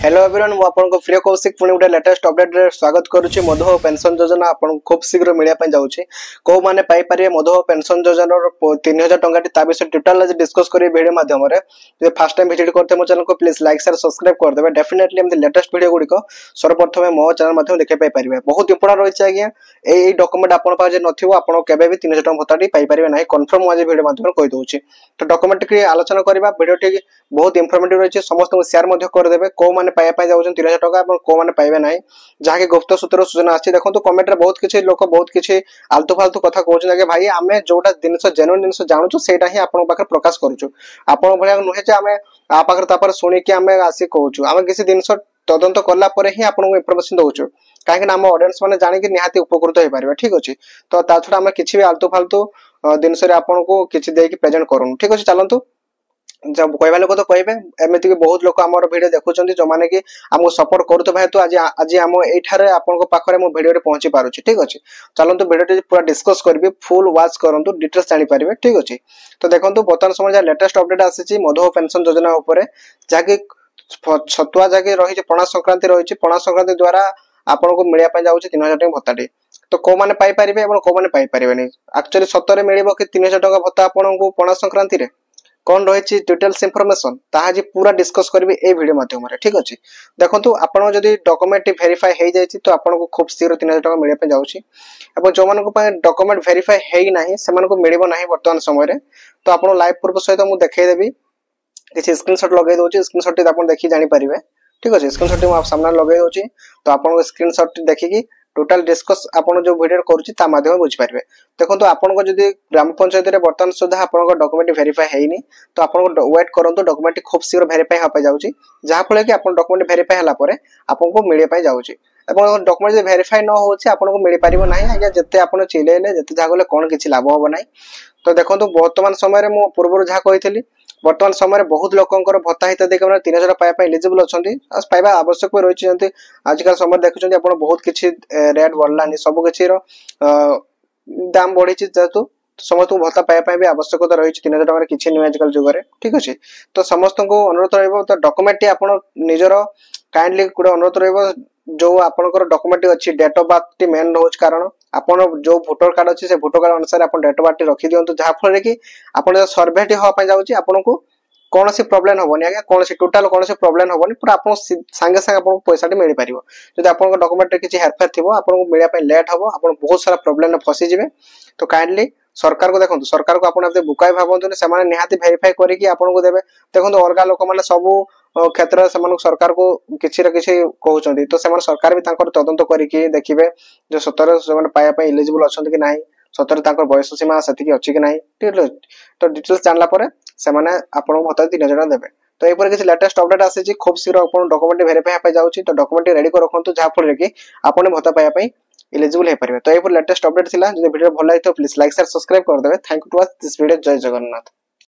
Hello everyone मु आपन प्रिय कौशिक पुणी गोटे लेटेस्ट अपडेट रे स्वागत करुच्ची। मधुबाबू पेंशन योजना आपन खूब शीघ्र मिलिया जाऊँगी। कौ मैंने पाइपर मधुबाबू पेंशन योजना 3000 टंका विषय टोटाल आज डिस्कस करेंगे वीडियो माध्यम जो फर्स्ट टाइम विजिट करते मो चैनल को प्लीज लाइक शेयर सब्सक्राइब करदे। डेफिनेटली एमती लेटेस्ट वीडियो गुड़िक सर्वप्रथम मो चैनल माध्यम देखे पाइपर। बहुत इंपोर्टेंट रही है आज्ञा यही डॉक्यूमेंट आपन पाखे नथिबो आपन केबे भी 3000 टंका भत्ताटी पाई परिबे नाही। कन्फर्म आज वीडियो माध्यम कहि दउची। तो डॉक्यूमेंट की आलोचना करबा। वीडियो टी बहुत इंफॉर्मेटिव रही है। समस्त शेयर मध्य करदेबे। को माने पाया पाई जाउछन 3000 टंका अपन को माने पाइबे नाही जहाके गुप्त सूत्र सूचना आछि। देखो कमेंट रे बहुत किछि लोक बहुत किछि आलतु फालतु कथा कहउछन कि भाई आमे जोटा जिनस जेन्युइन जिनस जानुछु सेटा ही आपन पाखे प्रकाश करूछु। आपन भलिया नुहे जे आमे आ पाखर तापर सुनि कि आमे आसी कहउछु। आमे किछि जिनस तदंत करला परे ही आपन को इंफॉर्मेशन दउछु काहे कि हम ऑडियंस माने जानि कि निहाती उपकृत होई परिबे। ठीक अछि तो ता छडा आमे किछि भी आलतु फालतु जिनस रे आपन को किछि दे कि प्रेजेंट करूनु। ठीक अछि चलंतु जब कहबा लोक तो कहबे एमिति कि बहुत लोक हमर वीडियो देखुचंती जो माने कि हमको सपोर्ट करतो भाई तो आज आज हम एठारे आपन को पाखरे मो वीडियो रे पहुंची पारुची। ठीक अछि चलंतु वीडियो पूरा डिस्कस करबी फुल वाच करंतु डिटेल्स जानि परिबे। ठीक अछि तो देखंतु वर्तमान समय जा लेटेस्ट अपडेट आसीची मधुबाबू पेंशन योजना ऊपर जाके छतुआ जाके रही पणा संक्रांति रही पणा संक्रांति द्वारा आपन को मिलिया पय जाउची 3000 टंका भत्ताटी। तो को माने पाई परिबे एवं को माने पाई परिबे नै एक्चुअली सतरे मिलिबो कि 3000 टंका भत्ता आपन को पणा संक्रांति रे कौन रही डिटेल्स इंफॉर्मेशन ताहाजी पूरा डिस्कस करबी ए वीडियो माध्यम रे। ठीक अछि देखंतु आपन जदी डॉक्यूमेंट वेरीफाई हे जायछि तो आपन को खूब शीघ्र 3000 टंका मिलिया पे जाउछि। एवं जो मन को पय डॉक्यूमेंट वेरीफाई हेई नाही से मन को मिलिबो नाही वर्तमान समय रे। तो आपन लाइव प्रूफ सहित मु देखाई देबी किछि स्क्रीनशॉट लगै दोछि। स्क्रीनशॉट टी आपन देखि जानि परिबे। ठीक अछि स्क्रीनशॉट टी मु आप सामने लगै दोछि तो आपन को स्क्रीनशॉट टी देखि टोटल डिस्कस आपन जो वीडियो करूछि ता माध्यम बुझ पारिबे। देखंतु आपन को जदी ग्राम पंचायत रे वर्तमान सुधा आपन को डॉक्यूमेंट वेरीफाई हेइनी तो आपन को वेट करंतु डॉक्यूमेंट खूब शीघ्र वेरीफाई हो पाई जाउछि जहा फले कि आपन डॉक्यूमेंट वेरीफाई हला परे आपन को मिले पाई जाउछि। एवं डॉक्यूमेंट जे वेरीफाई न होछि आपन को मिल पारिबो नाही। आज्ञा जते आपन चिलेले जते जागले कोन किछि लाभ होबो नाही। तो देखंतु वर्तमान समय रे मु पूर्व जहा कहितली वर्तमान समय रे बहुत लोकंकर भत्ता हित देके 3000 पाया पाई एलिजिबल अछंती पाइबा आवश्यक होय रहिछि। जंती आजकल समय देखुछंती आपन बहुत किछि रेट बढ़लानी सब किछि रो दाम बढ़िछि जेतु समस्त को भत्ता पाया पाई भी आवश्यकता रहिछि 3000 टका रे किछि नै आजकल जुग रे। ठीक अछि तो समस्त को अनुरोध रहइबो तो डॉक्यूमेंट टी आपन निजरो काइंडली कुडे अनुरोध रहइबो जो आपनकर डॉक्यूमेंट अछि डेट ऑफ बर्थ टी मेन होछ कारण आपन जो वोटर कार्ड अछि से वोटर कार्ड अनुसार आपन डेट ऑफ बर्थ टी रखि दियंतु जहा फले कि आपन सर्वे टी हो पाई जाउछि आपन को कौन सी प्रॉब्लम होबनी। आगे कौन सी टोटल कौन सी प्रॉब्लम होबनी पूरा आपन संगे संगे आपन पैसा टी मिल परिबो। जदि आपन डॉक्यूमेंट रे किछि हेरफेर थिबो आपन को मिलिया पय लेट होबो आपन बहुत सारा प्रॉब्लम ने फसी जिवे। तो काइंडली सरकार को देखंतु सरकार को आपन बुकाई भाबंतु ने से निहाती वेरीफाई करी कि आपन को देबे। देखंतु अलगा लोक माने सब क्षेत्र से सरकार को किछि र किछि कहउचंदी तो से सरकार भी तांकर तदंत करी कि देखिबे जो 17 से पाया पय एलिजिबल अछंती कि नाही 17 तांकर बयस सीमा सेति कि अछि कि नाही। ठीक तो डिटेल्स जानला परे से माने आपन भत्ता 3000 देबे। तो एपर किछि लेटेस्ट अपडेट आसी खूब शीघ्र आपन डॉक्यूमेंट वेरीफाई पाई जाउछि। तो डॉक्यूमेंट रेडी कर रखंतु जहा फल रे कि आपन भत्ता पाया पय एलिजिबल हे परिबे। तो एपर लेटेस्ट अपडेट थिला जे वीडियो भल लागितो प्लीज लाइक शेयर सब्सक्राइब कर देबे। Thank you to watch this video. जय जगन्नाथ।